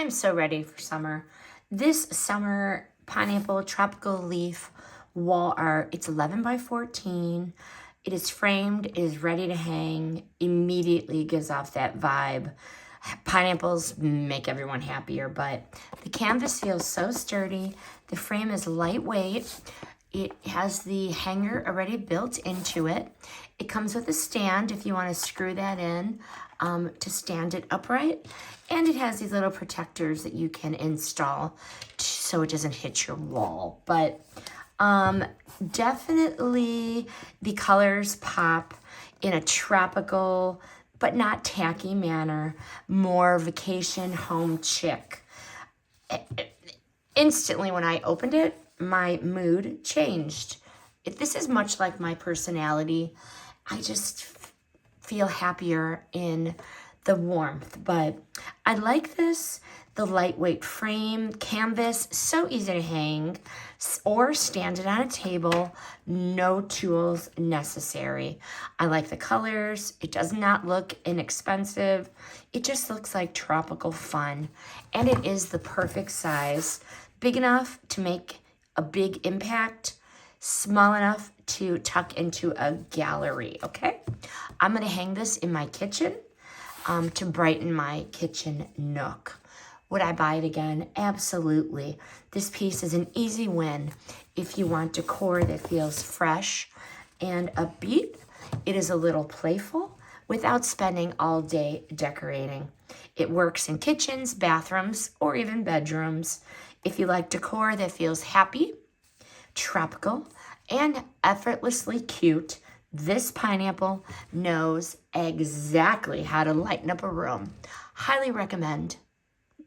I'm so ready for summer. This summer pineapple tropical leaf wall art, it's 11 by 14. It is framed, it is ready to hang, immediately gives off that vibe. Pineapples make everyone happier, but the canvas feels so sturdy. The frame is lightweight. It has the hanger already built into it. It comes with a stand if you want to screw that in to stand it upright. And it has these little protectors that you can install so it doesn't hit your wall. But definitely the colors pop in a tropical but not tacky manner, more vacation home chic. Instantly when I opened it, my mood changed. This is much like my personality. I just feel happier in the warmth, but I like this. The lightweight frame, canvas, so easy to hang or stand it on a table, no tools necessary. I like the colors. It does not look inexpensive. It just looks like tropical fun, and it is the perfect size, big enough to make a big impact, small enough to tuck into a gallery, okay? I'm gonna hang this in my kitchen to brighten my kitchen nook. Would I buy it again? Absolutely. This piece is an easy win if you want decor that feels fresh and upbeat. It is a little playful without spending all day decorating. It works in kitchens, bathrooms, or even bedrooms. If you like decor that feels happy, tropical, and effortlessly cute, this pineapple knows exactly how to lighten up a room. Highly recommend.